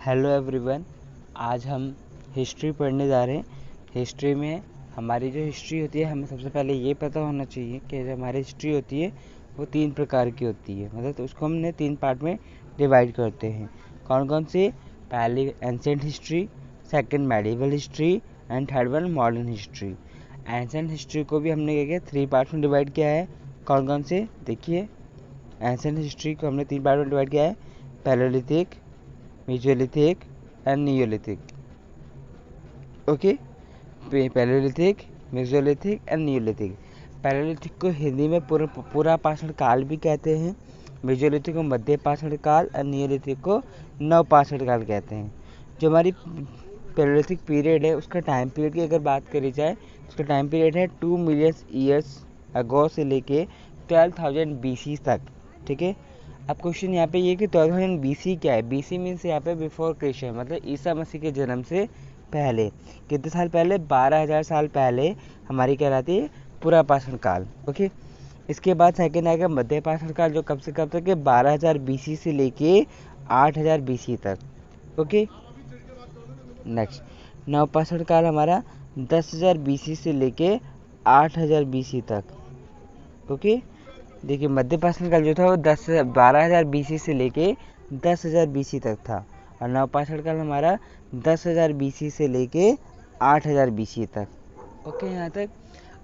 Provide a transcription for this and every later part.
Hello everyone. आज हम history पढ़ने जा रहे हैं। हिस्ट्री में हमारी जो हिस्ट्री होती है, हमें सबसे पहले ये पता होना चाहिए कि जो हमारी हिस्ट्री होती है वो 3 प्रकार की होती है। मतलब तो उसको हमने 3 पार्ट में डिवाइड करते हैं। कौन कौन से? पहली ancient history, second medieval history and third one modern history. Ancient history को भी हमने क्या किया, 3 पार्ट में डिवाइड किया है। कौन कौन से? देखिए, एंशिएंट हिस्ट्री को हमने 3 पार्ट में डिवाइड किया है। Palaeolithic, Mesolithic and Neolithic. Okay, palaeolithic, Mesolithic and Neolithic. Palaeolithic को हिंदी में पूरा पाषाण काल भी कहते हैं। मेसोलिथिक को मध्य पाषाण काल और नियोलिथिक को नव पाषाण काल कहते हैं। जो हमारी पैलेलिथिक पीरियड है, उसका टाइम पीरियड की अगर बात करी जाए, उसका टाइम पीरियड है 2 मिलियन ईयर्स अगो से लेके 12,000 BC तक। ठीक है। अब क्वेश्चन यहाँ पे ये कि 12,000 BC क्या है? BC मीन्स यहाँ पे बिफोर क्रिश्चियन, मतलब ईसा मसीह के जन्म से पहले। कितने साल पहले? 12,000 साल पहले हमारी कहलाती है पूरा पाषाण काल। ओके। इसके बाद सेकंड आएगा मध्य पाषाण काल, जो कब से कब तक है? 12,000 BC से लेके 8,000 BC तक। ओके। नेक्स्ट नव पाषाण काल हमारा 10,000 BC से लेके 8,000 BC तक। ओके। देखिए, मध्य पाषाण काल जो था वो 12,000 BC से लेके 10,000 BC तक था, और नव पाषाण काल हमारा 10,000 BC से लेके 8,000 BC तक। ओके, यहाँ तक।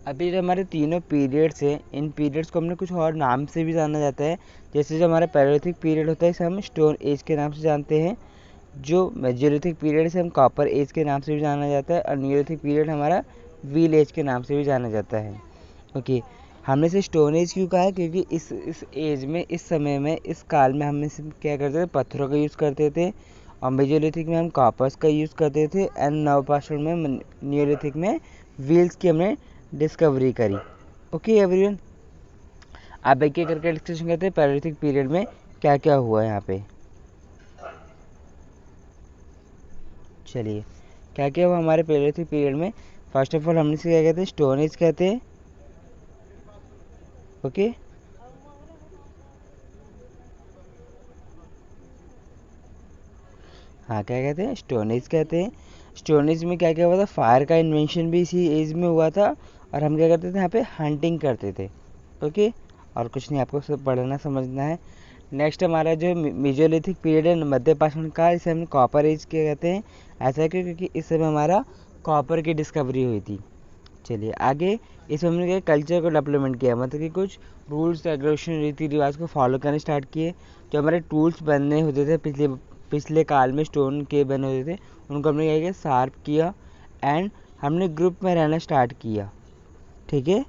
अभी जो हमारे तीनों पीरियड्स हैं, इन पीरियड्स को हमने कुछ और नाम से भी जाना जाता है। जैसे जो हमारा पैलेलिथिक पीरियड होता है, इसे हम स्टोन एज के नाम से जानते हैं। जो मेसोलिथिक पीरियड से हम कॉपर एज के नाम से भी जाना जाता है, और नियोलिथिक पीरियड हमारा व्हील एज के नाम से भी जाना जाता है। ओके। हमने से स्टोन एज क्यों कहा है? क्योंकि इस एज में, इस समय में, इस काल में हम क्या करते थे? पत्थरों का यूज़ करते थे। और मेसोलिथिक में हम कॉपर्स का यूज़ करते थे, एंड नवपाषाण में, नियोलिथिक में व्हील्स की हमने डिस्कवरी करी। ओके एवरीवन, आप एक एक करके डिस्कशन करते हैं पैलेलिथिक पीरियड में क्या क्या हुआ यहाँ पे। चलिए, क्या क्या हुआ हमारे पैलेलिथिक पीरियड में? फर्स्ट ऑफ ऑल हमने से क्या कहते हैं? स्टोन एज कहते हैं। ओके। हाँ, क्या कहते हैं? स्टोन एज कहते हैं। स्टोन एज में क्या क्या हुआ था? फायर का इन्वेंशन भी इसी एज में हुआ था, और हम क्या करते थे? यहाँ पे हंटिंग करते थे। ओके। और कुछ नहीं, आपको सब पढ़ना समझना है। नेक्स्ट हमारा जो मेसोलिथिक पीरियड है, मध्य पाषाण काल, इसे हम कॉपर एज के कहते हैं। ऐसा क्यों? क्योंकि इस समय हमारा कॉपर की डिस्कवरी हुई थी। चलिए आगे, इसमें हमने क्या कल्चर को डेवलपमेंट किया, मतलब कि कुछ रूल्स रेगुलेशन रीति रिवाज को फॉलो करने स्टार्ट किए। जो हमारे टूल्स बनने होते थे पिछले काल में, स्टोन के बने होते थे, उनको हमने क्या किया? शार्प किया, एंड हमने ग्रुप में रहना स्टार्ट किया। ठीक है,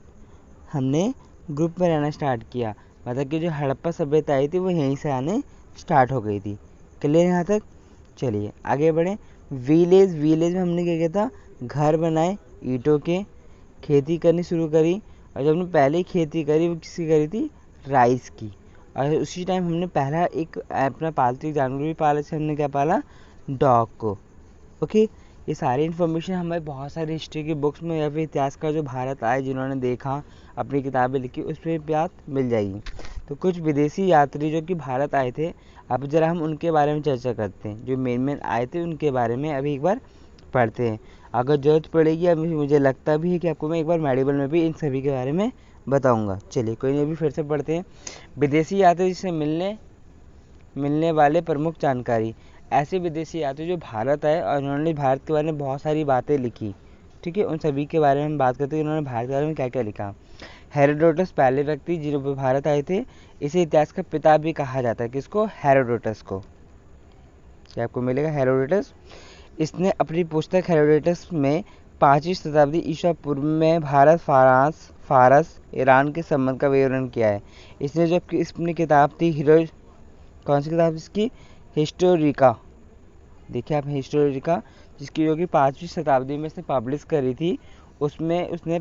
हमने ग्रुप में रहना स्टार्ट किया। मतलब कि जो हड़प्पा सभ्यता आई थी वो यहीं से आने स्टार्ट हो गई थी। क्लियर यहाँ तक? चलिए आगे बढ़ें। विलेज में हमने क्या किया था? घर बनाए ईंटों के, खेती करनी शुरू करी। और जब हमने पहले खेती करी, वो किसकी करी थी? राइस की। और उसी टाइम हमने पहला एक अपना पालतू जानवर भी पाला, जैसे हमने क्या पाला? डॉग को। ओके। ये सारी इन्फॉर्मेशन हमें बहुत सारी हिस्ट्री की बुक्स में, या फिर इतिहास का जो भारत आए, जिन्होंने देखा, अपनी किताबें लिखी, उस पर बात मिल जाएगी। तो कुछ विदेशी यात्री जो कि भारत आए थे, अब ज़रा हम उनके बारे में चर्चा करते हैं। जो मेन आए थे उनके बारे में अभी एक बार पढ़ते हैं। अगर ज़रूरत पड़ेगी, अभी मुझे लगता भी है कि आपको मैं एक बार मेडिवल में भी इन सभी के बारे में बताऊंगा। चलिए कोई नहीं, अभी फिर से पढ़ते हैं। विदेशी यात्री से मिलने वाले प्रमुख जानकारी। ऐसे विदेशी यात्री जो भारत आए और उन्होंने भारत के बारे में बहुत सारी बातें लिखी। ठीक है, उन सभी के बारे में हम बात करते हैं, उन्होंने भारत के बारे में क्या क्या लिखा। हेरोडोटस पहले व्यक्ति जो भारत आए थे। इसे इतिहास का पिता भी कहा जाता है। किसको? हेरोडोटस को। क्या आपको मिलेगा? हेरोडोटस। इसने अपनी पुस्तक हेरोडोटस में 5वीं शताब्दी ईसा पूर्व में भारत, फारस, ईरान के संबंध का विवरण किया है। इसने जो अपनी किताब थी कौन सी किताब इसकी? हिस्टोरिका। देखिए आप, हिस्टोरिका, जिसकी जो कि 5वीं शताब्दी में इसने पब्लिश करी थी। उसमें उसने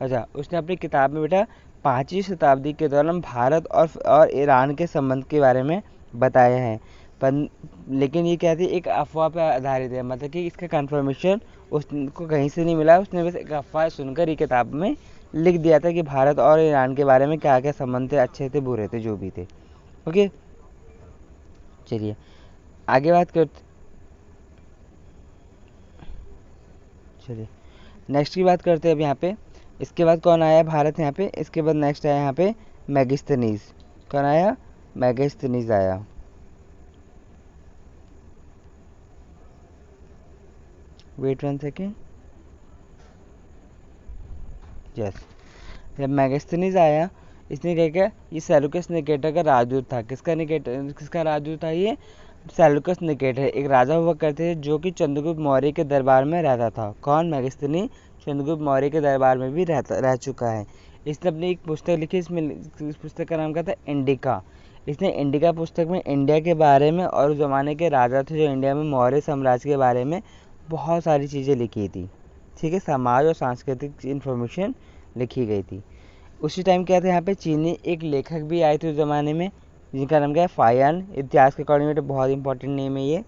उसने अपनी किताब में बेटा 5वीं शताब्दी के दौरान भारत और ईरान के संबंध के बारे में बताया है। पर लेकिन ये क्या थी? एक अफवाह पर आधारित है, मतलब कि इसका कंफर्मेशन उसको कहीं से नहीं मिला। उसने बस एक अफवाह सुनकर ये किताब में लिख दिया था कि भारत और ईरान के बारे में क्या क्या संबंध थे, अच्छे थे, बुरे थे, जो भी थे। ओके। चलिए आगे बात करते, चलिए नेक्स्ट की बात करते हैं अब यहाँ पे। इसके बाद कौन आया भारत यहाँ पे, इसके बाद नेक्स्ट आया यहाँ पे मैगिस्थनीज। कौन आया, मैगिस्थनीज आया। Wait 1 second, yes. जब मैगिस्थनीज आया, इसने क्या किया, ये सेलुकस निकेटर का राजदूत था। किसका निकेटर, किसका राजदूत था ये, सेलुकस निकेटर। एक राजा हुआ करते थे जो कि चंद्रगुप्त मौर्य के दरबार में रहता था। कौन, मैगिस्थनी चंद्रगुप्त मौर्य के दरबार में भी रह चुका है। इसने अपनी एक पुस्तक लिखी, इस पुस्तक का नाम क्या था, इंडिका। इसने इंडिका पुस्तक में इंडिया के बारे में और उस ज़माने के राजा थे जो इंडिया में मौर्य साम्राज्य के बारे में बहुत सारी चीज़ें लिखी थी। ठीक है, समाज और सांस्कृतिक इन्फॉर्मेशन लिखी गई थी। उसी टाइम क्या था, यहाँ पे चीनी एक लेखक भी आए थे उस ज़माने में, जिनका नाम क्या है, फायान। इतिहास के अकॉर्डिंग तो बहुत इंपॉर्टेंट नेम है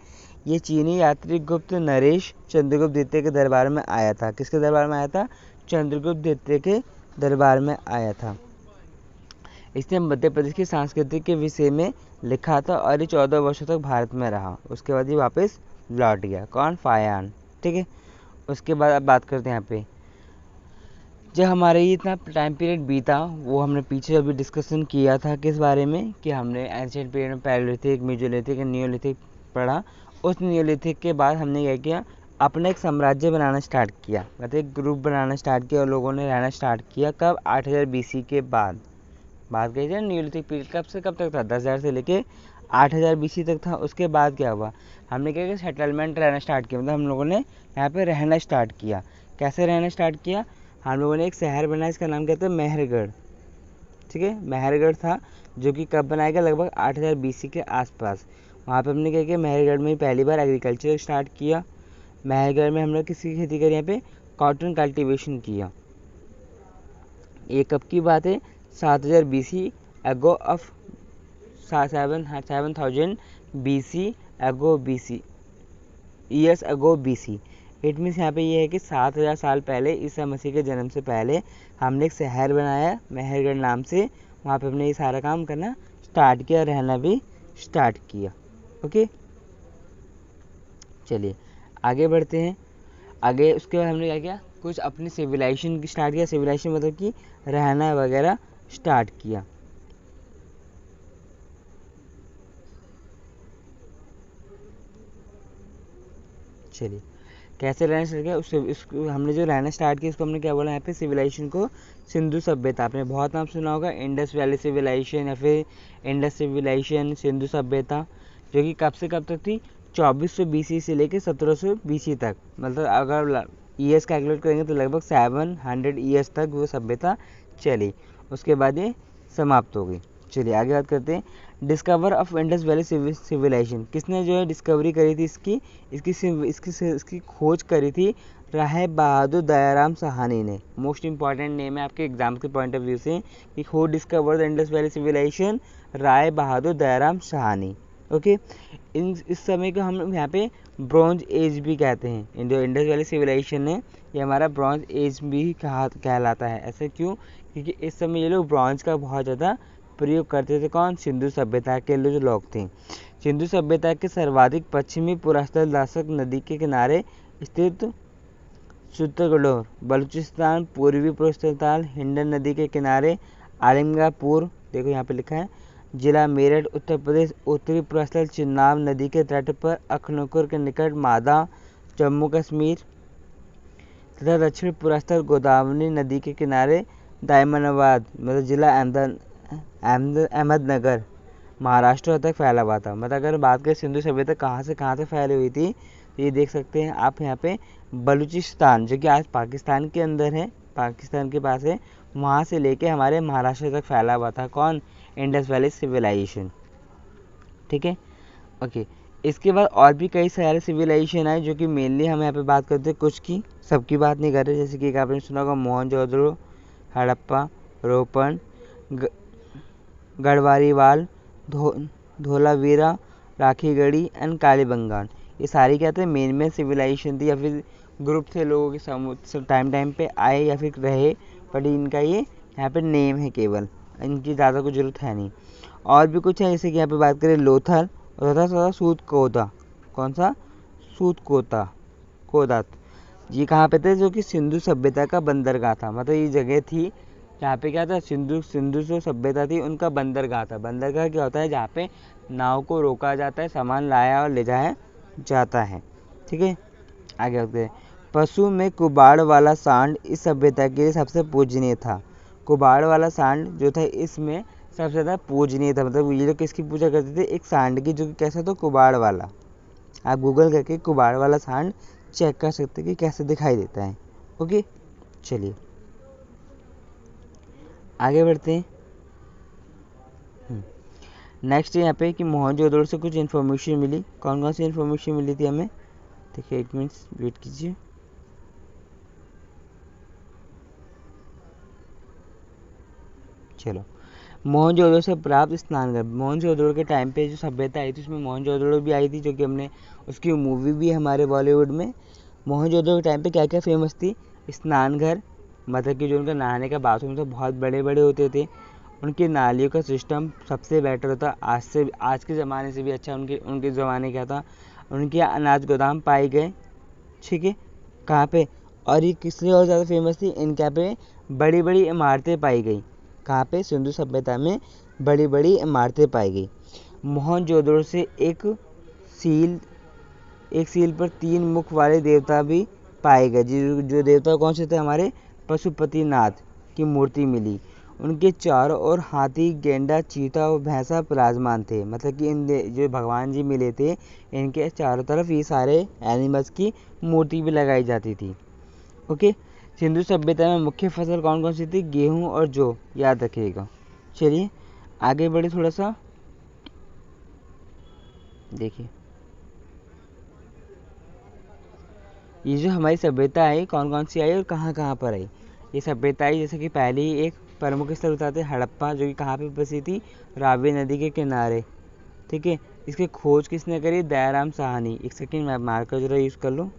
ये चीनी यात्री गुप्त नरेश चंद्रगुप्त द्वितीय के दरबार में आया था। किसके दरबार में आया था, चंद्रगुप्त द्वितीय के दरबार में आया था। इसने मध्य प्रदेश की संस्कृति के विषय में लिखा था और ये 14 वर्षों तक भारत में रहा। उसके बाद ये वापस लौट गया। कौन, फायान। ठीक है, उसके बाद अब बात करते हैं यहाँ पे, जब हमारे ये इतना टाइम पीरियड बीता, वो हमने पीछे अभी डिस्कशन किया था किस बारे में, कि हमने एंशिएंट पीरियड में पैलेलिथिक, मेसोलिथिक, नियोलिथिक पढ़ा। उस नियोलिथिक के बाद हमने क्या किया, अपना एक साम्राज्य बनाना स्टार्ट किया, मतलब एक ग्रुप बनाना स्टार्ट किया और लोगों ने रहना स्टार्ट किया। कब, 8000 BC के बाद। बात कही जाए नियोलिथिक पीरियड कब से कब तक था, 10,000 से लेके 8000 BC तक था। उसके बाद क्या हुआ, हमने क्या किया, सेटलमेंट रहना स्टार्ट किया, मतलब हम लोगों ने यहाँ पे रहना स्टार्ट किया। कैसे रहना स्टार्ट किया, हम लोगों ने एक शहर बनाया, इसका नाम कहते हैं मेहरगढ़। ठीक है, मेहरगढ़ था, जो कि कब बनाया गया, लगभग 8000 BC के आसपास। वहाँ पे हमने क्या किया, मेहरगढ़ में पहली बार एग्रीकल्चर स्टार्ट किया। मेहरगढ़ में हमने किसकी खेती करी, यहाँ पे कॉटन कल्टीवेशन किया। ये कब की बात है, 7000 BC एगो ऑफ 7000 BC एगो BC years ago BC। It means यहाँ पे ये है कि 7000 साल पहले, ईसा मसीह के जन्म से पहले हमने एक शहर बनाया मेहरगढ़ नाम से। वहाँ पे हमने ये सारा काम करना स्टार्ट किया, रहना भी स्टार्ट किया। ओके, चलिए आगे बढ़ते हैं। आगे उसके बाद हमने क्या किया, कुछ अपनी सिविलाइजेशन स्टार्ट किया। सिविलाइजेशन मतलब कि रहना वगैरह स्टार्ट किया। चलिए कैसे रहना स्टार्ट किया, उसको हमने जो रहना स्टार्ट किया उसको हमने क्या बोला यहाँ पे, सिविलाइजेशन को सिंधु सभ्यता। आपने बहुत नाम सुना होगा, इंडस वैली सिविलाइजेशन या फिर इंडस सिविलाइजेशन, सिंधु सभ्यता, जो कि कब से कब तक थी, 2400 BC से लेकर 1700 BC तक। मतलब अगर ईयर्स कैलकुलेट करेंगे तो लगभग 700 ईयर्स तक वो सभ्यता चली। उसके बाद ये समाप्त हो गई। चलिए आगे बात करते हैं, discover of Indus valley civilisation. किसने जो है डिस्कवरी करी थी, इसकी खोज करी थी, राय बहादुर दयाराम साहनी ने। मोस्ट इंपॉर्टेंट नेम है आपके एग्जाम के पॉइंट ऑफ व्यू से, कि who discover the Indus valley civilisation, Rai Bahadur Dayaram Sahni. Okay, इस समय को हम यहाँ पे ब्रॉन्ज एज भी कहते हैं। जो इंडस वैली सिविलाइजेशन है ये हमारा ब्रॉन्ज एज भी कहलाता है। ऐसे क्यों, क्योंकि इस समय ये लोग ब्रॉन्ज का बहुत ज़्यादा प्रयोग करते थे। कौन, सिंधु सभ्यता के जो लोग थे। सिंधु सभ्यता के सर्वाधिक पश्चिमी पुरास्थल दासक नदी के किनारे स्थित चित्तौड़ बलूचिस्तान, पूर्वी पुरास्थल हिंडन नदी के किनारे आलिमगंजपुर, देखो यहाँ पे लिखा है, जिला मेरठ उत्तर प्रदेश, उत्तरी पुरास्थल चिनाब नदी के तट पर अखनूर के निकट मादा जम्मू कश्मीर, तथा दक्षिण पुरास्थल गोदावरी नदी के किनारे दायमनाबाद, मतलब जिला अहमदनगर महाराष्ट्र तक फैला हुआ था। मतलब अगर बात करें सिंधु सभ्यता कहाँ से कहाँ तक फैली हुई थी, तो ये देख सकते हैं आप यहाँ पे बलूचिस्तान, जो कि आज पाकिस्तान के अंदर है, पाकिस्तान के पास है, वहाँ से लेके हमारे महाराष्ट्र तक फैला हुआ था। कौन, इंडस वैली सिविलाइजेशन। ठीक है, ओके। इसके बाद और भी कई सारे सिविलाइजेशन आए, जो कि मेनली हम यहाँ पे बात करते हैं कुछ की, सबकी बात नहीं कर रहे। जैसे कि आपने सुना होगा मोहनजोदड़ो, हड़प्पा, रोपन, गढ़वारीवाल, धोलावीरा, राखीगढ़ी एंड कालीबंगान। ये सारी क्या थे, मेन सिविलाइजेशन थी, या फिर ग्रुप थे लोगों के समूह, टाइम पे आए या फिर रहे, बट इनका ये यहाँ पे नेम है केवल, इनकी ज़्यादा कुछ जरूरत है नहीं। और भी कुछ है, जैसे कि यहाँ पे बात करें लोथल, और था सूतकोदा। कौन सा? सूतकोता कोदात। ये कहाँ पे थे? जो कि सिंधु सभ्यता का बंदरगाह था। मतलब ये जगह थी जहाँ पे क्या था, सिंधु जो सभ्यता थी उनका बंदरगाह था। बंदरगाह क्या होता है? जहाँ पे नाव को रोका जाता है, सामान लाया और ले जाया जाता है। ठीक है, आगे बढ़ते हैं। पशु में कुबाड़ वाला सांड इस सभ्यता के लिए सबसे पूजनीय था। कुबाड़ वाला सांड जो था इसमें सबसे ज़्यादा पूजनीय था। मतलब ये लोग किसकी पूजा करते थे? एक सांड की, जो कि कैसा था? कुबाड़ वाला। आप गूगल करके कुबाड़ वाला सांड चेक कर सकते हैं कि कैसे दिखाई देता है। ओके, चलिए आगे बढ़ते हैं। नेक्स्ट यहाँ पे कि मोहनजोदड़ो से कुछ इन्फॉर्मेशन मिली। कौन कौन सी इन्फॉर्मेशन मिली थी हमें? देखिए, 1 मिनट वेट कीजिए। चलो, मोहनजोदड़ो से प्राप्त स्नानघर। मोहनजोदड़ो के टाइम पे जो सभ्यता आई थी उसमें मोहनजोदड़ो भी आई थी, जो कि हमने उसकी मूवी भी है हमारे बॉलीवुड में। मोहनजोदड़ो के टाइम पे क्या क्या फेमस थी? स्नानघर, मतलब कि जो उनका नहाने का बाथरूम था बहुत बड़े बड़े होते थे। उनकी नालियों का सिस्टम सबसे बेटर होता, आज के ज़माने से भी अच्छा। उनके ज़माने क्या था? उनके अनाज गोदाम पाए गए। ठीक है, कहाँ पे? और ये किस लिए और ज़्यादा फेमस थी? इनके यहाँ पे बड़ी बड़ी इमारतें पाई गई। कहाँ पे? सिंधु सभ्यता में बड़ी बड़ी इमारतें पाई गई। मोहनजोदड़ो से एक सील पर 3 मुख वाले देवता भी पाए गए। जो देवता कौन से थे? हमारे पशुपतिनाथ की मूर्ति मिली। उनके चारों ओर हाथी, गेंडा, चीता और भैंसा विराजमान थे। मतलब कि इन जो भगवान जी मिले थे, इनके चारों तरफ ये सारे एनिमल्स की मूर्ति भी लगाई जाती थी। ओके, सिंधु सभ्यता में मुख्य फसल कौन कौन सी थी? गेहूं और जौ, याद रखिएगा। चलिए आगे बढ़े थोड़ा सा, देखिए ये जो हमारी सभ्यता आई कौन कौन सी आई और कहाँ कहाँ पर आई। ये सभ्यता आई, जैसे कि पहले ही एक प्रमुख स्थल बताते हैं हड़प्पा, जो कि कहाँ पे बसी थी? रावी नदी के किनारे। ठीक है, इसकी खोज किसने करी? दयाराम साहनी। एक सेकेंड मैं मार्कर जरा यूज़ कर लूँ।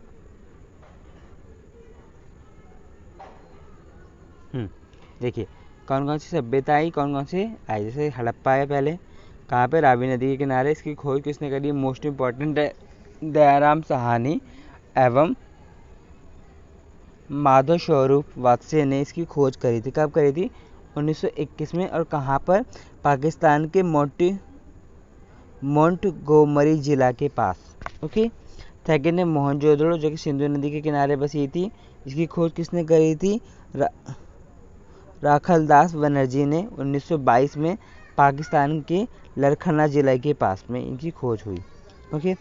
देखिए कौन कौन सी सभ्यता आई, कौन कौन से आई। जैसे हड़प्पा है पहले, कहाँ पे? रावी नदी के किनारे। इसकी खोज किसने करी? मोस्ट इम्पॉर्टेंट दयाराम साहनी एवं माधव स्वरूप वात्स्य ने इसकी खोज करी थी। कब करी थी? 1921 में। और कहाँ पर? पाकिस्तान के मोंटगोमरी जिला के पास। ओके, सेकेंड है मोहनजोदड़ो, जो कि सिंधु नदी के किनारे बसी थी। इसकी खोज किसने करी थी? राखलदास बनर्जी ने 1922 में पाकिस्तान के लरखना जिला के पास में इनकी खोज हुई। ओके,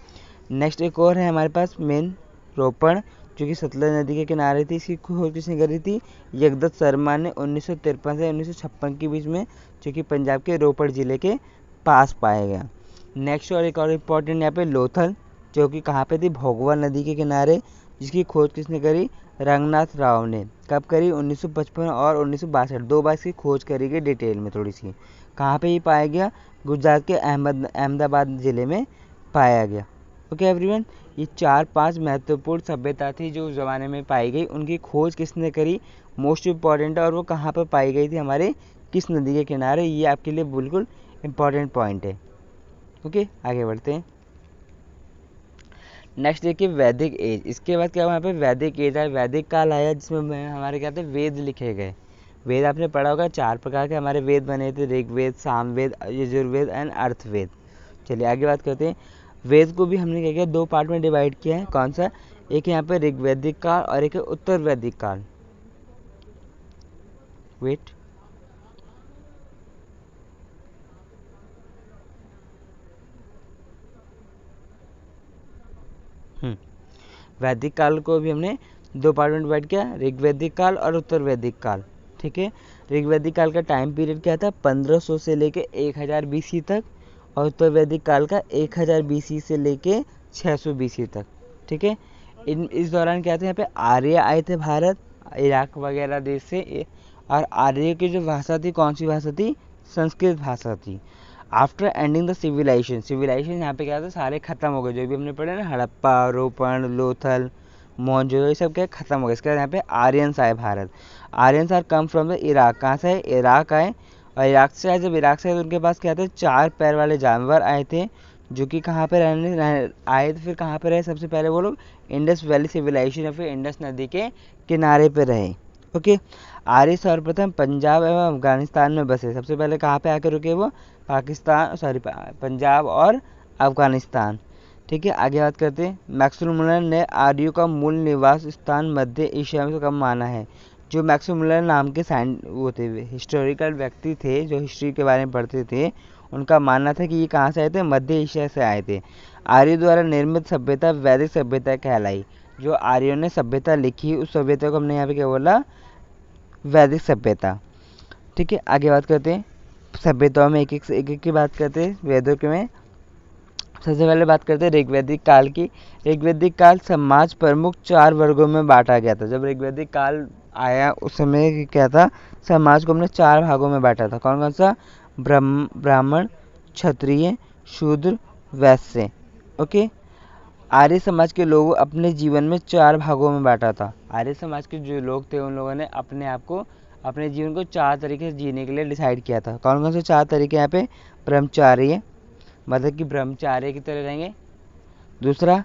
नेक्स्ट एक और है हमारे पास मेन रोपण, जो कि सतलज नदी के किनारे थी। इसकी खोज किसने करी थी? जगदत्त शर्मा ने 1953 से 1956 के बीच में, जो कि पंजाब के रोपड़ जिले के पास पाया गया। नेक्स्ट और एक और इम्पॉर्टेंट यहाँ पे लोथल, जो कि कहाँ पे थी? भोगवा नदी के किनारे। जिसकी खोज किसने करी? रंगनाथ राव ने। कब करी? 1955 और 1962, 2 बार इसकी खोज करी गई डिटेल में थोड़ी सी। कहाँ पे ये पाया गया? गुजरात के अहमदाबाद ज़िले में पाया गया। ओके एवरीवन, ये 4-5 महत्वपूर्ण सभ्यता थी जो उस ज़माने में पाई गई। उनकी खोज किसने करी? मोस्ट इम्पॉर्टेंट है। और वो कहाँ पर पाई गई थी? हमारे किस नदी के किनारे? ये आपके लिए बिल्कुल इम्पॉर्टेंट पॉइंट है। ओके, आगे बढ़ते हैं। नेक्स्ट देखिए वैदिक एज। इसके बाद क्या हुआ? यहाँ पे वैदिक एज आया, वैदिक काल आया, जिसमें हमारे क्या थे? वेद लिखे गए। वेद आपने पढ़ा होगा, 4 प्रकार के हमारे वेद बने थे: ऋग्वेद, सामवेद, यजुर्वेद एंड अर्थवेद। चलिए आगे बात करते हैं। वेद को भी हमने क्या किया? 2 पार्ट में डिवाइड किया है। कौन सा? एक यहाँ पे ऋग्वैदिक काल और एक है उत्तर वैदिक काल। वेट, वैदिक काल को भी हमने 2 पार्ट में डिवाइड किया, ऋग्वैदिक काल और उत्तर वैदिक काल। ठीक है, ऋग्वैदिक काल का टाइम पीरियड क्या था? 1500 से लेके 1000 BC तक। और उत्तर वैदिक काल का 1000 BC से लेके 600 BC तक। ठीक है, इस दौरान क्या थे? यहाँ पे आर्य आए थे भारत, इराक वगैरह देश से। और आर्य की जो भाषा थी, कौन सी भाषा थी? संस्कृत भाषा थी। आफ्टर एंडिंग द सिविलाइजेशन यहाँ पे क्या था? सारे खत्म हो गए। जो भी हमने पढ़े ना, हड़प्पा, रोपण, लोथल, मोहनजोदड़ो, ये सब क्या खत्म हो गए। इसके बाद यहाँ पे आर्यंस आए भारत। Aryans are come from the Iraq. कहाँ से आए? इराक आए। और इराक से आए, जब इराक से आए तो उनके पास क्या थे? 4 पैर वाले जानवर आए थे, जो कि कहाँ पे आए थे, फिर कहाँ पे रहे सबसे पहले वो लोग, इंडस वैली सिविलाइजेशन या फिर इंडस नदी के किनारे पे रहे। ओके। आर्य सर्वप्रथम पंजाब एवं अफगानिस्तान में बसे। सबसे पहले कहाँ पे आकर रुके वो, पंजाब और अफगानिस्तान। ठीक है, आगे बात करते हैं। मैक्सवेल ने आर्यों का मूल निवास स्थान मध्य एशिया में कब माना है। जो मैक्सवेल नाम के वो थे, हिस्टोरिकल व्यक्ति थे जो हिस्ट्री के बारे में पढ़ते थे, उनका मानना था कि ये कहाँ से आए थे, मध्य एशिया से आए थे। आर्यों द्वारा निर्मित सभ्यता वैदिक सभ्यता कहलाई। जो आर्यों ने सभ्यता लिखी उस सभ्यता को हमने यहाँ पे क्या बोला, वैदिक सभ्यता। ठीक है, आगे बात करते हैं सभ्यताओं में, एक एक की बात करते हैं। वेदों के में सबसे पहले बात करते हैं ऋग्वैदिक काल की। ऋग्वैदिक काल समाज प्रमुख 4 वर्गों में बांटा गया था। जब ऋग्वैदिक काल आया उस समय क्या था, समाज को हमने 4 भागों में बांटा था। कौन कौन सा, ब्राह्मण, क्षत्रिय, शूद्र, वैश्य। ओके। आर्य समाज के लोगों अपने जीवन में 4 भागों में बांटा था। आर्य समाज के जो लोग थे उन लोगों ने अपने आप को, अपने जीवन को 4 तरीके से जीने के लिए डिसाइड किया था। कौन कौन से 4 तरीके यहाँ पे, ब्रह्मचार्य मतलब कि ब्रह्मचार्य की तरह रहेंगे। दूसरा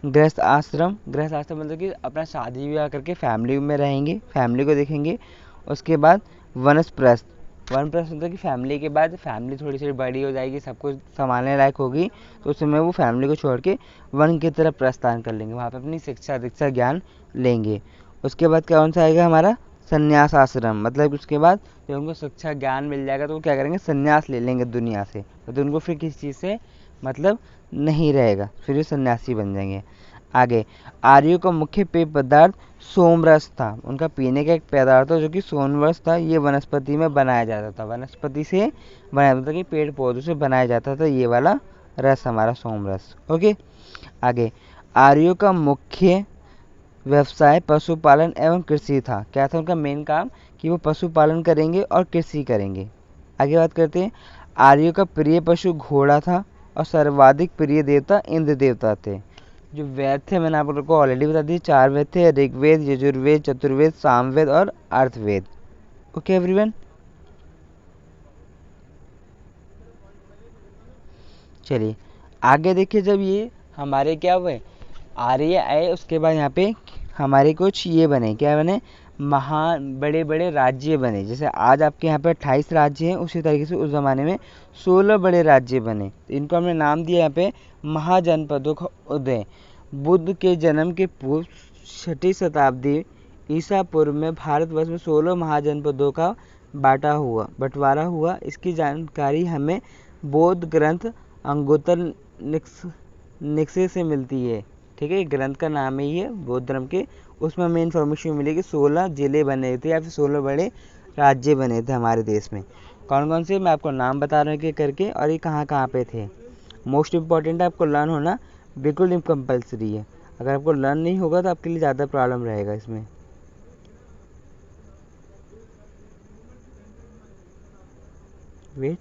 गृहस्थ आश्रम, गृहस्थ आश्रम मतलब कि अपना शादी विवाह करके फैमिली में रहेंगे, फैमिली को देखेंगे। उसके बाद वनप्रस्थ, वनप्रस्थ मतलब कि फैमिली के बाद फैमिली थोड़ी सी बड़ी हो जाएगी, सब कुछ संभालने लायक होगी, तो उस समय वो फैमिली को छोड़ के वन की तरफ प्रस्थान कर लेंगे, वहाँ पे अपनी शिक्षा दीक्षा ज्ञान लेंगे। उसके बाद कौन सा आएगा हमारा, संन्यास आश्रम, मतलब उसके बाद जब उनको शिक्षा ज्ञान मिल जाएगा तो वो क्या करेंगे, संन्यास ले लेंगे दुनिया से, तो उनको फिर किसी चीज़ से मतलब नहीं रहेगा, फिर वो सन्यासी बन जाएंगे। आगे आर्यों का मुख्य पेय पदार्थ सोमरस था। उनका पीने का एक पदार्थ था जो कि सोमरस था। ये वनस्पति में बनाया जाता था, वनस्पति से बनाया जाता था कि पेड़ पौधों से बनाया जाता था ये वाला रस, हमारा सोमरस। ओके। आगे आर्यों का मुख्य व्यवसाय पशुपालन एवं कृषि था। क्या था उनका मेन काम, कि वो पशुपालन करेंगे और कृषि करेंगे। आगे बात करते हैं। आर्यों का प्रिय पशु घोड़ा था और सर्वाधिक प्रिय देवता इंद्र देवता थे। जो वेद थे मैंने आप लोगों को ऑलरेडी बता दी, 4 वेद थे, ऋग्वेद, यजुर्वेद, चतुर्वेद, सामवेद और अर्थवेद। ओके एवरीवन, चलिए आगे देखिए। जब ये हमारे क्या हुए, आर्य आए, उसके बाद यहाँ पे हमारे कुछ ये बने, क्या बने, महान बड़े बड़े राज्य बने। जैसे आज आपके यहाँ पे 28 राज्य हैं, उसी तरीके से उस ज़माने में 16 बड़े राज्य बने। इनको हमने नाम दिया यहाँ पे महाजनपदों का उदय। बुद्ध के जन्म के पूर्व 6ठी शताब्दी ईसा पूर्व में भारतवर्ष में 16 महाजनपदों का बंटवारा हुआ। इसकी जानकारी हमें बौद्ध ग्रंथ अंगुत्तर निकाय से मिलती है। ठीक है, ग्रंथ का नाम ही है बौद्ध धर्म के, उसमें हमें इन्फॉर्मेशन मिलेगी 16 जिले बने थे या फिर 16 बड़े राज्य बने थे हमारे देश में। कौन कौन से मैं आपको नाम बता रहा हूँ कि करके, और ये कहाँ कहाँ पे थे। मोस्ट इम्पॉर्टेंट है, आपको लर्न होना बिल्कुल कंपल्सरी है। अगर आपको लर्न नहीं होगा तो आपके लिए ज़्यादा प्रॉब्लम रहेगा इसमें। वेट,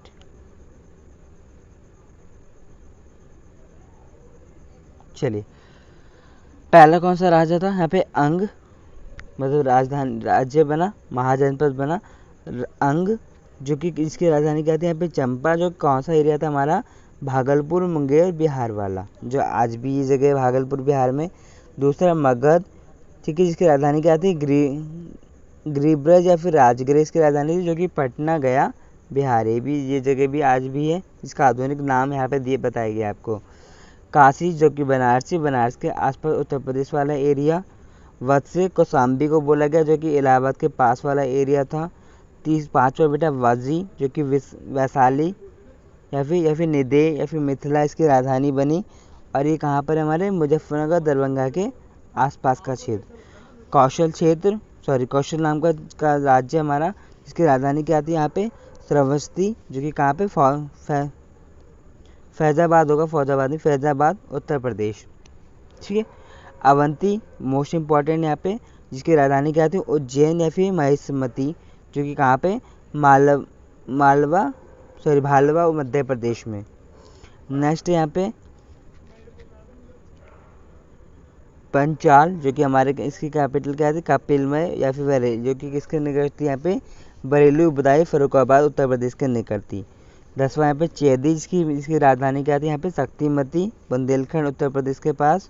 चलिए पहला कौन सा राजा था यहाँ पे, अंग मतलब राजधानी राज्य बना, महाजनपद बना अंग, जो कि इसकी राजधानी क्या थी यहाँ पे, चंपा। जो कौन सा एरिया था हमारा, भागलपुर मुंगेर बिहार वाला, जो आज भी ये जगह भागलपुर बिहार में। दूसरा मगध, ठीक है, जिसकी राजधानी क्या थी, गिरिब्रज या फिर राजगृह इसकी राजधानी थी, जो कि पटना गया बिहार। ये जगह भी आज भी है, इसका आधुनिक नाम यहाँ पे दिए बताया गया आपको। काशी जो कि बनारस के आसपास उत्तर प्रदेश वाला एरिया। वत्स कौशाम्बी को बोला गया जो कि इलाहाबाद के पास वाला एरिया था। 5वां बेटा वजी जो कि वैशाली या फिर निदेय या फिर मिथिला इसकी राजधानी बनी। और ये कहाँ पर हमारे मुजफ्फरनगर दरभंगा के आसपास का क्षेत्र। कौशल नाम का राज्य हमारा, जिसकी राजधानी क्या थी यहाँ पे, श्रावस्ती, जो कि कहाँ पे फैज़ाबाद होगा, फैज़ाबाद उत्तर प्रदेश। ठीक है। अवंती मोस्ट इम्पॉर्टेंट यहाँ पे, जिसकी राजधानी क्या थी, उज्जैन या फिर महिष्मती, जो कि कहाँ पे, भालवा मध्य प्रदेश में। नेक्स्ट यहाँ पे पंचाल, जो कि हमारे इसकी कैपिटल क्या थी, कपिलमय या फिर जो कि किसके निकट थी यहाँ पे, बरेली, बदायूं, फर्रुखाबाद उत्तर प्रदेश के निकट थी। 10वां यहाँ पे चेदी, जिसकी राजधानी क्या थी यहाँ पे शक्तिमती, बुंदेलखंड उत्तर प्रदेश के पास।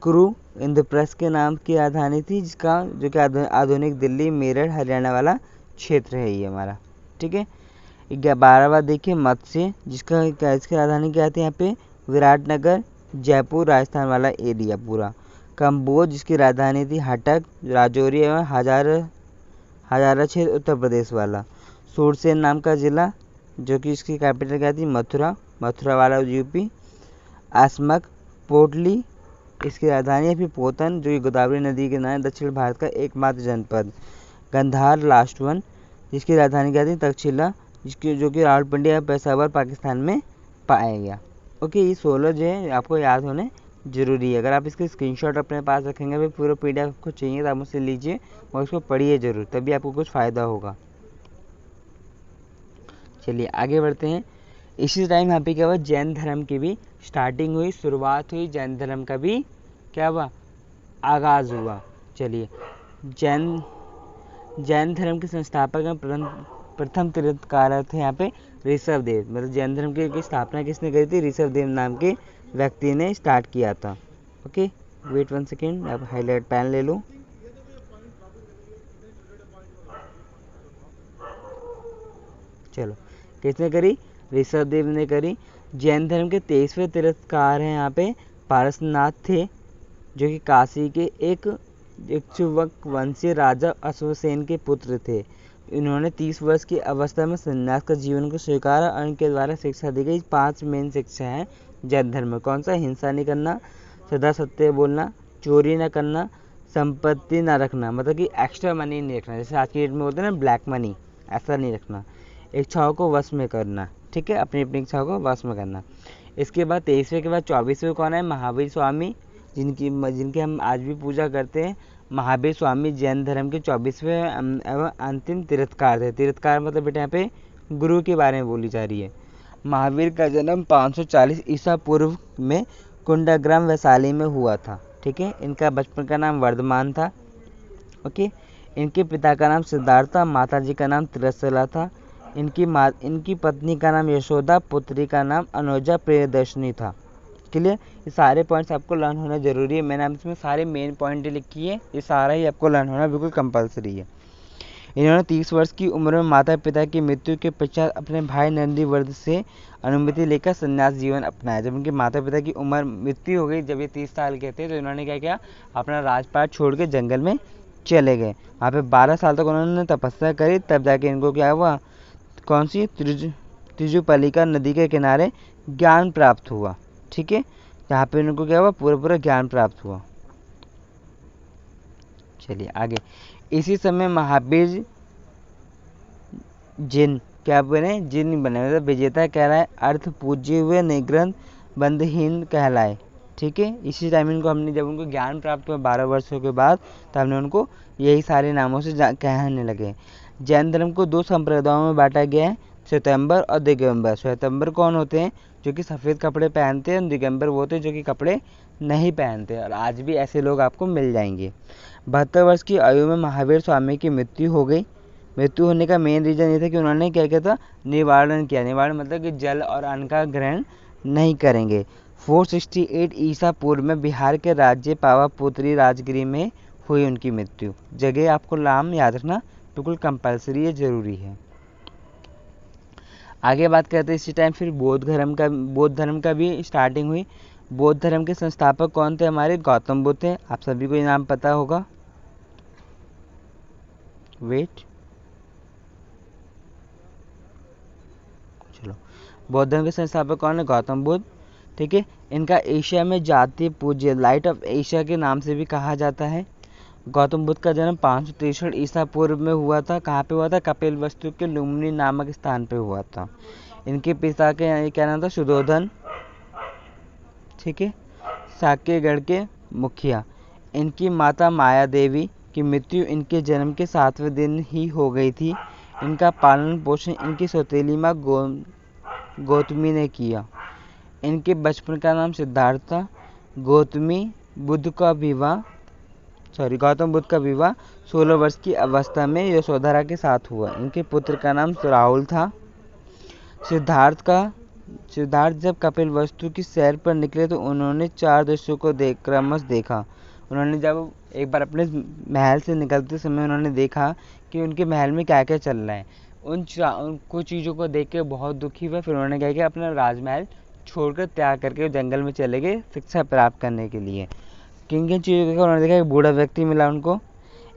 क्रू इंद्रप्रस्थ के नाम की राजधानी थी, जो कि आधुनिक दिल्ली, मेरठ, हरियाणा वाला क्षेत्र है ये हमारा, ठीक है। 12वां देखिए मत्स्य, इसकी राजधानी क्या थी यहाँ पे विराटनगर, जयपुर, राजस्थान वाला एरिया पूरा। कंबोज, जिसकी राजधानी थी हटक, राजौरी एवं हजारा क्षेत्र उत्तर प्रदेश वाला। सूरसेन नाम का जिला, जो कि इसकी कैपिटल क्या थी मथुरा वाला यूपी। आसमक, पोटली, इसकी राजधानी है फिर पोतन, जो कि गोदावरी नदी के किनारे दक्षिण भारत का एकमात्र जनपद। गंधार लास्ट वन, जिसकी राजधानी क्या थी तक्षशिला, जो कि रावलपिंडी या पेशावर पाकिस्तान में पाया गया। ओके, ये 16 जो है आपको याद होने जरूरी है। अगर आप इसके स्क्रीनशॉट अपने पास रखेंगे, फिर पूरा PDF आपको चाहिए तो आप मुझसे लीजिए और उसको पढ़िए जरूर, तभी आपको कुछ फ़ायदा होगा। चलिए आगे बढ़ते हैं। इसी टाइम यहाँ पे क्या हुआ, जैन धर्म की भी स्टार्टिंग हुई, शुरुआत हुई, जैन धर्म का भी क्या हुआ, आगाज हुआ। चलिए, जैन धर्म के संस्थापक में प्रथम तीर्थंकर थे यहाँ पे ऋषभ देव। मतलब जैन धर्म की स्थापना किसने करी थी, ऋषभ देव नाम के व्यक्ति ने स्टार्ट किया था। ओके, वेट 1 सेकेंड, आप हाईलाइट पेन ले लो। चलो, किसने करी, ऋषभ देव ने करी। जैन धर्म के 23वें तीर्थंकर हैं यहाँ पे पारसनाथ थे, जो कि काशी के एक इक्ष्वाकु वंशीय राजा अश्वसेन के पुत्र थे। इन्होंने 30 वर्ष की अवस्था में संन्यास का जीवन को स्वीकारा और इनके द्वारा शिक्षा दी गई 5 मेन शिक्षा है जैन धर्म में। कौन सा, हिंसा नहीं करना, सदा सत्य बोलना, चोरी न करना, संपत्ति न रखना, मतलब कि एक्स्ट्रा मनी नहीं रखना, जैसे आज की डेट में होता है ना ब्लैक मनी, ऐसा नहीं रखना, इच्छाओं को वश में करना, ठीक है, अपनी अपनी इच्छाओं को वश में करना। इसके बाद 23वें के बाद 24वें कौन है, महावीर स्वामी, जिनकी हम आज भी पूजा करते हैं। महावीर स्वामी जैन धर्म के 24वें एवं अंतिम तीर्थंकर थे। तीर्थंकर मतलब बेटा यहाँ पे गुरु के बारे में बोली जा रही है। महावीर का जन्म 540 ईसा पूर्व में कुंडाग्राम वैशाली में हुआ था, ठीक है। इनका बचपन का नाम वर्धमान था। ओके, इनके पिता का नाम सिद्धार्थ था, माता जी का नाम त्रिशला था। इनकी पत्नी का नाम यशोदा, पुत्री का नाम अनुजा प्रियदर्शनी था। क्लियर, ये सारे पॉइंट्स आपको लर्न होना जरूरी है। मैंने इसमें सारे मेन पॉइंट लिखी है, ये सारा ही आपको लर्न होना बिल्कुल कंपलसरी है। इन्होंने 30 वर्ष की उम्र में माता पिता की मृत्यु के पश्चात अपने भाई नंदीवर्ध से अनुमति लेकर संन्यास जीवन अपनाया। जब उनके माता पिता की उम्र मृत्यु हो गई, जब ये 30 साल के थे, तो इन्होंने क्या किया, अपना राजपाट छोड़ के जंगल में चले गए। वहाँ पे 12 साल तक उन्होंने तपस्या करी, तब जाके इनको क्या हुआ, कौन सी, त्रिजुपलिका नदी के किनारे ज्ञान प्राप्त हुआ, ठीक है। यहाँ पे इनको क्या हुआ, पूरा ज्ञान प्राप्त हुआ। चलिए आगे। इसी समय महावीर जिन क्या बने, जिन बने, मतलब विजेता कहलाए, अर्थ पूज्य हुए, निग्रंथ बंधहीन कहलाए, ठीक है। इसी टाइम इनको हमने, जब उनको ज्ञान प्राप्त हुआ 12 वर्षों के बाद, तो हमने उनको यही सारे नामों से कहने लगे। जैन धर्म को 2 संप्रदायों में बांटा गया है, श्वेतांबर और दिगंबर। श्वेतांबर कौन होते हैं, जो कि सफ़ेद कपड़े पहनते हैं, और दिगंबर वो होते हैं जो कि कपड़े नहीं पहनते, और आज भी ऐसे लोग आपको मिल जाएंगे। 72 वर्ष की आयु में महावीर स्वामी की मृत्यु हो गई। मृत्यु होने का मेन रीज़न ये था कि उन्होंने क्या किया था, निवारण किया। निवारण मतलब कि जल और अन्न का ग्रहण नहीं करेंगे। 468 ईसा पूर्व में बिहार के राज्य पावापुत्री राजगिरी में हुई उनकी मृत्यु। जगह आपको नाम याद रखना बिल्कुल कंपलसरी है, ज़रूरी है। आगे बात करते हैं इसी टाइम फिर बौद्ध धर्म का भी स्टार्टिंग हुई। बौद्ध धर्म के संस्थापक कौन थे, हमारे गौतम बुद्ध थे। आप सभी को ये नाम पता होगा। वेट, चलो, बौद्ध धर्म के संस्थापक कौन है, गौतम बुद्ध, ठीक है। इनका एशिया में जातीय पूज्य, लाइट ऑफ एशिया के नाम से भी कहा जाता है। गौतम बुद्ध का जन्म 563 ईसा पूर्व में हुआ था। कहाँ पे हुआ था, कपिलवस्तु के लुम्बिनी नामक स्थान पे हुआ था। इनके पिता के क्या नाम था, सुधोधन, ठीक है, साक्यगढ़ के मुखिया। इनकी माता माया देवी की मृत्यु इनके जन्म के 7वें दिन ही हो गई थी। इनका पालन पोषण इनकी सौतेली माँ गौतमी ने किया। इनके बचपन का नाम सिद्धार्थ था। गौतम बुद्ध का विवाह 16 वर्ष की अवस्था में यशोधरा के साथ हुआ। इनके पुत्र का नाम राहुल था। सिद्धार्थ जब कपिलवस्तु की सैर पर निकले तो उन्होंने 4 दृश्यों को क्रमशः देखा। उन्होंने जब एक बार अपने महल से निकलते समय उन्होंने देखा कि उनके महल में क्या क्या चल रहा है। उन कुछ चीज़ों को देख के बहुत दुखी हुआ। फिर उन्होंने क्या किया, अपना राजमहल छोड़कर त्याग करके जंगल में चले गए शिक्षा प्राप्त करने के लिए। किन किन चीज़ों को देखा उन्होंने देखा, एक बूढ़ा व्यक्ति मिला उनको,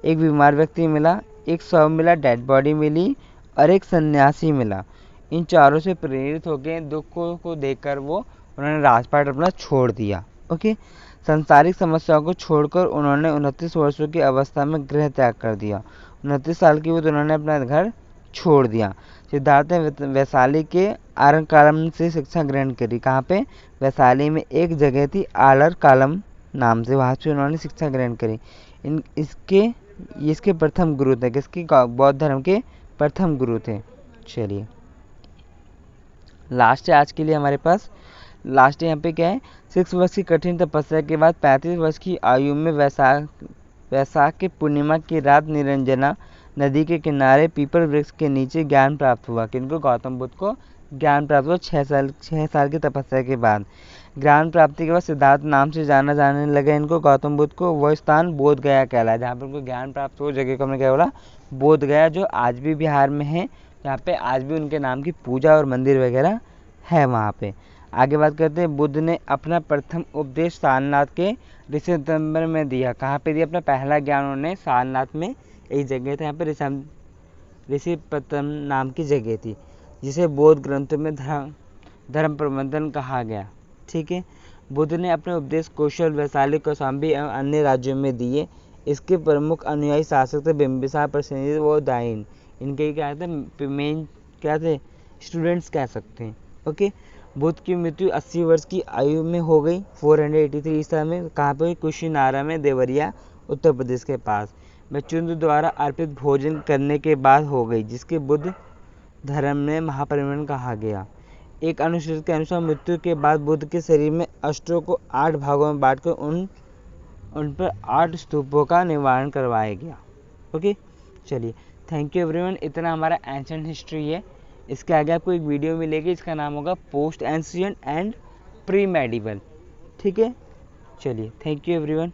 एक बीमार व्यक्ति मिला, एक शव मिला, डेड बॉडी मिली और एक सन्यासी मिला। इन चारों से प्रेरित होकर दुख को देखकर उन्होंने राजपाट अपना छोड़ दिया। ओके, सांसारिक समस्याओं को छोड़कर उन्होंने 29 वर्षों की अवस्था में गृह त्याग कर दिया। 29 साल की उन्होंने अपना घर छोड़ दिया। सिद्धार्थ ने वैशाली के आरकालम से शिक्षा ग्रहण करी। कहाँ पे? वैशाली में एक जगह थी आलर कालम नाम से, वहाँ से उन्होंने शिक्षा ग्रहण करी। इसके प्रथम गुरु थे, किसके? बौद्ध धर्म के प्रथम गुरु थे। चलिए लास्ट है आज के लिए हमारे पास। लास्ट यहाँ पे क्या है, 6 वर्ष की कठिन तपस्या के बाद 35 वर्ष की आयु में वैशाख के पूर्णिमा की रात निरंजना नदी के किनारे पीपल वृक्ष के नीचे ज्ञान प्राप्त हुआ। किनको? गौतम बुद्ध को ज्ञान प्राप्त हुआ 6 साल की तपस्या के बाद। ज्ञान प्राप्ति के बाद सिद्धार्थ नाम से जाना जाने लगा इनको, गौतम बुद्ध को। वह स्थान बोध गया कहलाया, जहाँ पर उनको ज्ञान प्राप्त हो जगह को हमने क्या बोला? बोध गया, जो आज भी बिहार में है, जहाँ पे आज भी उनके नाम की पूजा और मंदिर वगैरह है वहाँ पे। आगे बात करते हैं, बुद्ध ने अपना प्रथम उपदेश सारनाथ के ऋषि तंबर में दिया। कहाँ पे दिया अपना पहला ज्ञान? उन्होंने सारनाथ में एक जगह था, यहाँ पे ऋषि प्रथम नाम की जगह थी, जिसे बौद्ध ग्रंथों में धर्म प्रबंधन कहा गया। ठीक है, बुद्ध ने अपने उपदेश कौशल, वैशाली, कौशाम्बी एवं अन्य राज्यों में दिए। इसके प्रमुख अनुयायी शासक थे बिंबिसार, प्रसेनजित व दाइन। इनके क्या थे? मेन क्या थे? स्टूडेंट्स कह सकते हैं। ओके, बुद्ध की मृत्यु 80 वर्ष की आयु में हो गई, 483 ईसा में। कहाँ पे? कुशीनारा में, देवरिया, उत्तर प्रदेश के पास। बच्चों द्वारा अर्पित भोजन करने के बाद हो गई, जिसके बुद्ध धर्म में महापरिनिर्वाण कहा गया। एक अनुसूचित के अनुसार मृत्यु के बाद बुद्ध के शरीर में अस्त्रों को 8 भागों में बांटकर उन पर 8 स्तूपों का निर्माण करवाया गया। ओके, चलिए थैंक यू एवरीवन। इतना हमारा एंशिएंट हिस्ट्री है। इसके आगे आपको एक वीडियो मिलेगी, इसका नाम होगा post ancient and pre medieval. ठीक है, चलिए थैंक यू एवरीवन।